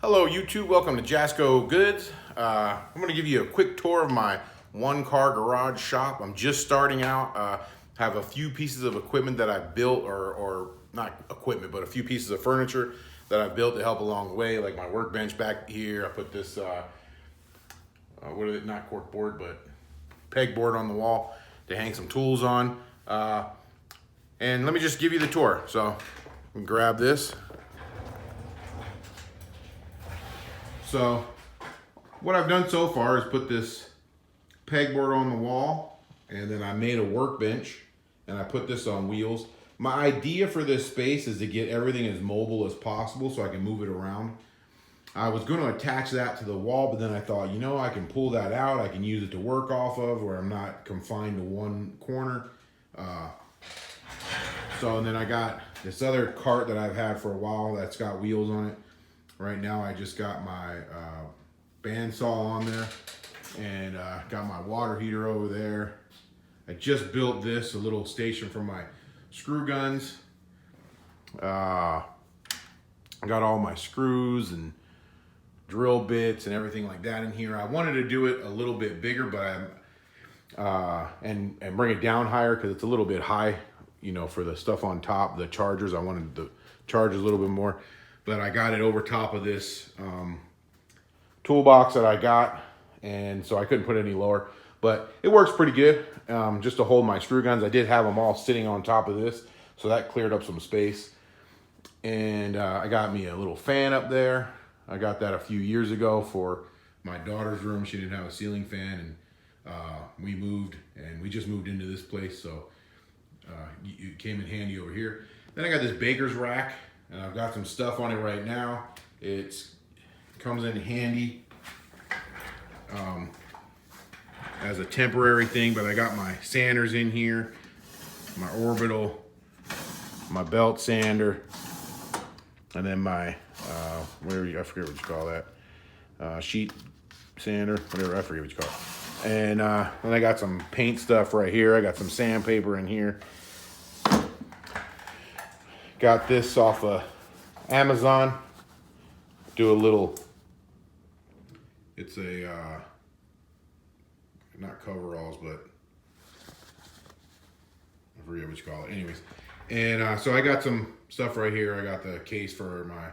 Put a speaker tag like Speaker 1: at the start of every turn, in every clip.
Speaker 1: Hello YouTube, welcome to Jasco Goods. I'm going to give you a quick tour of my one-car garage shop. I'm just starting out. Have a few pieces of equipment that I built, or not equipment, but a few pieces of furniture that I built to help along the way, like my workbench back here. I put this, what is it, not cork board, but pegboard on the wall to hang some tools on. And let me just give you the tour. So grab this. So what I've done so far is put this pegboard on the wall, and then I made a workbench and I put this on wheels. My idea for this space is to get everything as mobile as possible so I can move it around. I was going to attach that to the wall, but then I thought, you know, I can pull that out. I can use it to work off of where I'm not confined to one corner. And then I got this other cart that I've had for a while that's got wheels on it. Right now I just got my bandsaw on there and got my water heater over there. I just built this, a little station for my screw guns. I got all my screws and drill bits and everything like that in here. I wanted to do it a little bit bigger, but and bring it down higher because it's a little bit high, you know, for the stuff on top, the chargers. I wanted the chargers a little bit more. But I got it over top of this toolbox that I got, and so I couldn't put it any lower. But it works pretty good, just to hold my screw guns. I did have them all sitting on top of this, so that cleared up some space. And I got me a little fan up there. I got that a few years ago for my daughter's room. She didn't have a ceiling fan, and we moved, and we just moved into this place, so it came in handy over here. Then I got this baker's rack. And I've got some stuff on it right now. It comes in handy as a temporary thing, but I got my sanders in here, my orbital, my belt sander, and then my, I forget what you call that, sheet sander, whatever, I forget what you call it. And then I got some paint stuff right here. I got some sandpaper in here. Got this off of Amazon. Do a little, it's a, not coveralls, but I forget what you call it. Anyways, and so I got some stuff right here. I got the case for my,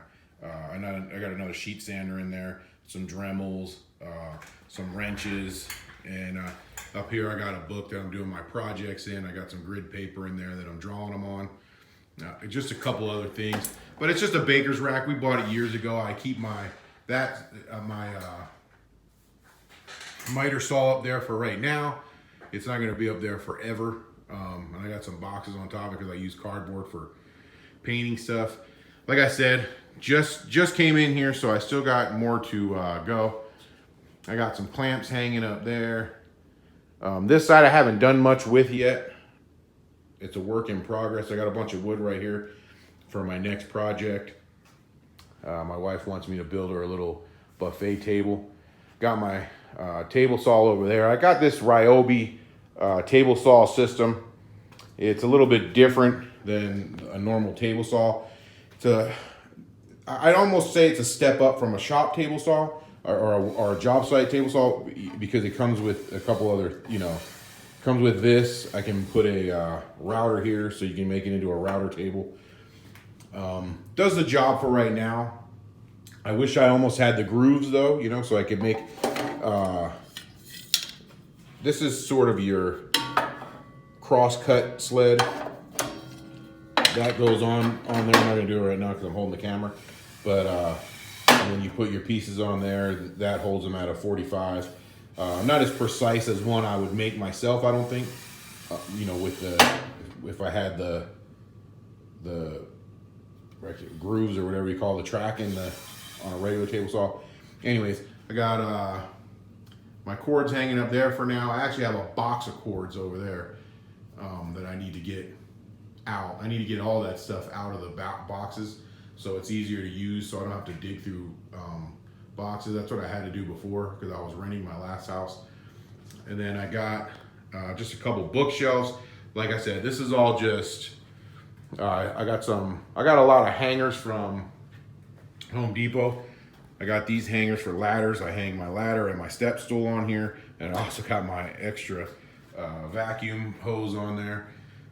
Speaker 1: I got another sheet sander in there, some Dremels, some wrenches, and up here I got a book that I'm doing my projects in. I got some grid paper in there that I'm drawing them on. Just a couple other things, but it's just a baker's rack. We bought it years ago. I keep my miter saw up there for right now. It's not going to be up there forever. And I got some boxes on top because I use cardboard for painting stuff. Like I said, just came in here, so I still got more to go. I got some clamps hanging up there. This side I haven't done much with yet. It's a work in progress. I got a bunch of wood right here for my next project. My wife wants me to build her a little buffet table. Got my table saw over there. I got this Ryobi table saw system. It's a little bit different than a normal table saw. I'd almost say it's a step up from a shop table saw or a job site table saw, because it comes with a couple other, you know, comes with this. I can put a router here, so you can make it into a router table. Does the job for right now. I wish I almost had the grooves though, you know, so I could make, this is sort of your cross-cut sled. That goes on there. I'm not gonna do it right now because I'm holding the camera. But and then you put your pieces on there. That holds them at a 45. Not as precise as one I would make myself, I don't think. You know, with if I had the grooves or whatever you call the track on a regular table saw. Anyways, I got my cords hanging up there for now. I actually have a box of cords over there that I need to get out. I need to get all that stuff out of the boxes so it's easier to use, so I don't have to dig through boxes. That's what I had to do before because I was renting my last house. And then I got just a couple bookshelves. Like I said, this is all just I got a lot of hangers from Home Depot. I got these hangers for ladders. I hang my ladder and my step stool on here. And I also got my extra vacuum hose on there.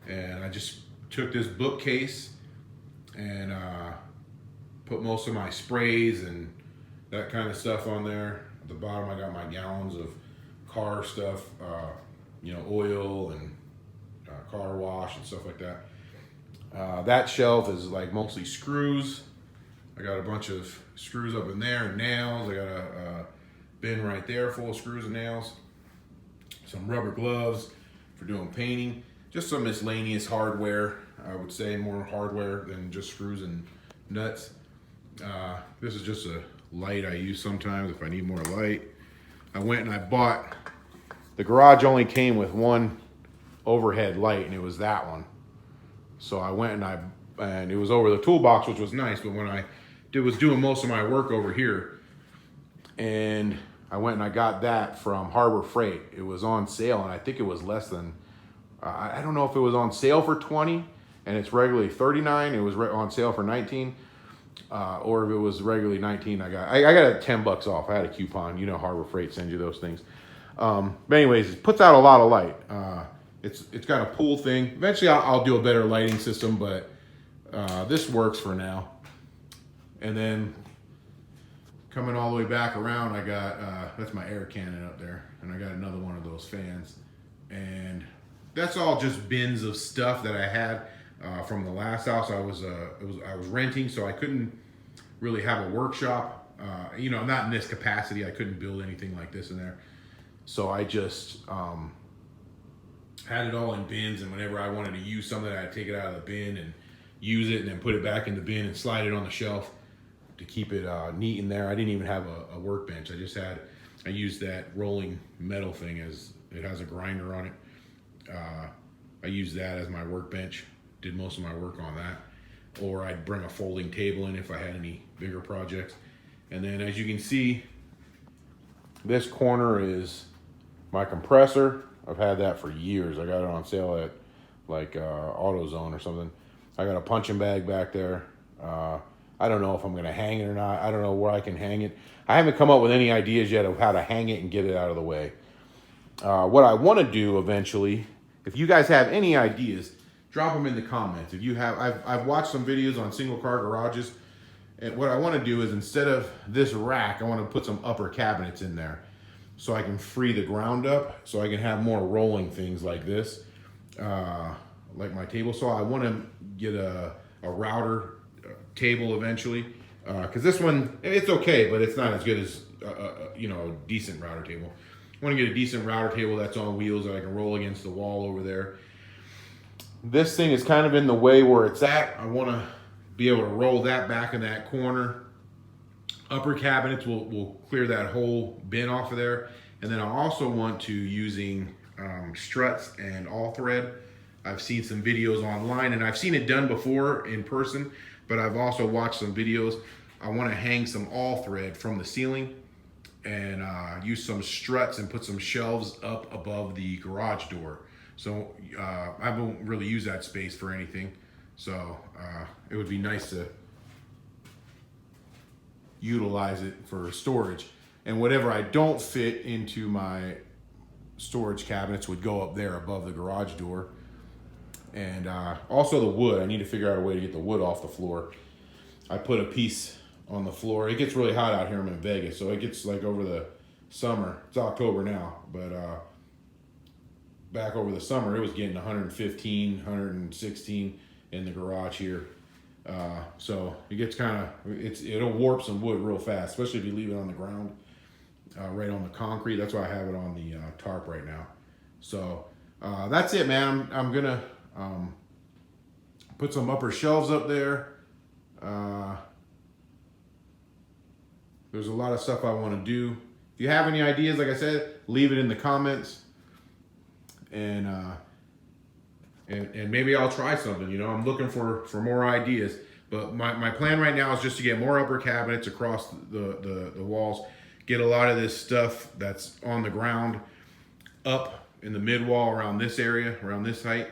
Speaker 1: And I just took this bookcase and put most of my sprays and that kind of stuff on there. At the bottom, I got my gallons of car stuff, you know, oil and car wash and stuff like that. That shelf is like mostly screws. I got a bunch of screws up in there and nails. I got a bin right there full of screws and nails. Some rubber gloves for doing painting. Just some miscellaneous hardware. I would say more hardware than just screws and nuts. This is just a light I use sometimes if I need more light. I went and I bought, the garage only came with one overhead light, and it was that one. So I went and it was over the toolbox, which was nice, but when I was doing most of my work over here, and I went and I got that from Harbor Freight. It was on sale, and I think it was less than, I don't know if it was on sale for 20 and it's regularly 39. It was on sale for 19. Or if it was regularly 19, I got it 10 bucks off. I had a coupon. You know, Harbor Freight sends you those things. But anyways, it puts out a lot of light. It's got a pool thing. Eventually, I'll do a better lighting system, but this works for now. And then coming all the way back around, I got that's my air cannon up there, and I got another one of those fans. And that's all just bins of stuff that I had from the last house. I was renting, so I couldn't really have a workshop. You know, not in this capacity. I couldn't build anything like this in there. So I just had it all in bins, and whenever I wanted to use something, I'd take it out of the bin and use it, and then put it back in the bin and slide it on the shelf to keep it neat in there. I didn't even have a workbench. I used that rolling metal thing, as it has a grinder on it. I used that as my workbench. Did most of my work on that. Or I'd bring a folding table in if I had any bigger projects. And then, as you can see, this corner is my compressor. I've had that for years. I got it on sale at like AutoZone or something. I got a punching bag back there. I don't know if I'm going to hang it or not. I don't know where I can hang it. I haven't come up with any ideas yet of how to hang it and get it out of the way. What I want to do eventually, if you guys have any ideas, drop them in the comments. If you have, I've watched some videos on single car garages, and what I want to do is, instead of this rack, I want to put some upper cabinets in there so I can free the ground up, so I can have more rolling things like this, like my table saw. I want to get a router table eventually, because this one, it's okay, but it's not as good as you know, a decent router table. I want to get a decent router table that's on wheels that I can roll against the wall over there. This thing is kind of in the way where it's at. I want to be able to roll that back in that corner. Upper cabinets will clear that whole bin off of there. And then I also want to, using struts and all thread. I've seen some videos online, and I've seen it done before in person, but I've also watched some videos. I want to hang some all thread from the ceiling and use some struts and put some shelves up above the garage door. So I won't really use that space for anything. So it would be nice to utilize it for storage. And whatever I don't fit into my storage cabinets would go up there above the garage door. And also the wood, I need to figure out a way to get the wood off the floor. I put a piece on the floor. It gets really hot out here. I'm in Vegas, so it gets like over the summer. It's October now, but back over the summer, it was getting 115, 116 in the garage here. So it gets kind of, it'll warp some wood real fast, especially if you leave it on the ground, right on the concrete. That's why I have it on the tarp right now. So that's it, man. I'm gonna put some upper shelves up there. There's a lot of stuff I want to do. If you have any ideas, like I said, leave it in the comments. And maybe I'll try something. You know, I'm looking for more ideas. But my plan right now is just to get more upper cabinets across the walls. Get a lot of this stuff that's on the ground up in the mid wall around this area, around this height.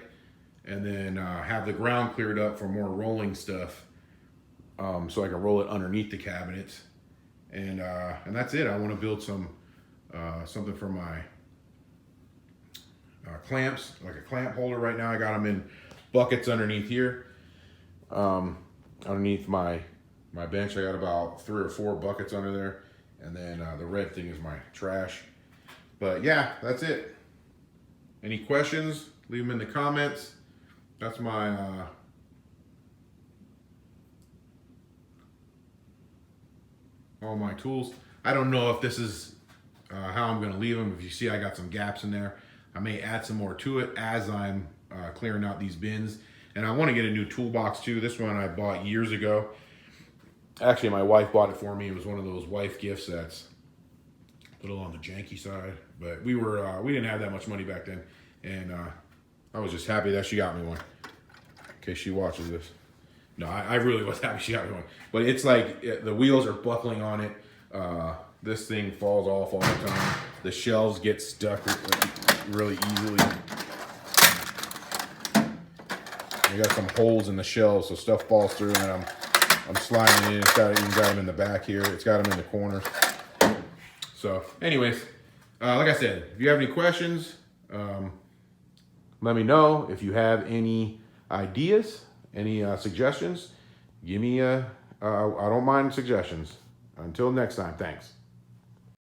Speaker 1: And then have the ground cleared up for more rolling stuff. So I can roll it underneath the cabinets. and that's it. I want to build some something for my clamps, like a clamp holder. Right now I got them in buckets underneath here. Underneath my bench, I got about 3 or 4 buckets under there, and then the red thing is my trash. But yeah, that's it. Any questions, leave them in the comments. That's my all my tools. I don't know if this is how I'm going to leave them. If you see I got some gaps in there, I may add some more to it as I'm clearing out these bins. And I want to get a new toolbox too. This one I bought years ago. Actually, my wife bought it for me. It was one of those wife gift sets. A little on the janky side, but we didn't have that much money back then, and I was just happy that she got me one. In case she watches this. No, I really was happy she got me one. But it's like the wheels are buckling on it. This thing falls off all the time. The shelves get stuck really easily. I got some holes in the shelves, so stuff falls through, and I'm sliding it in. It's even got them in the back here. It's got them in the corners. So, anyways, like I said, if you have any questions, let me know. If you have any ideas, any suggestions, give me I don't mind suggestions. Until next time, thanks.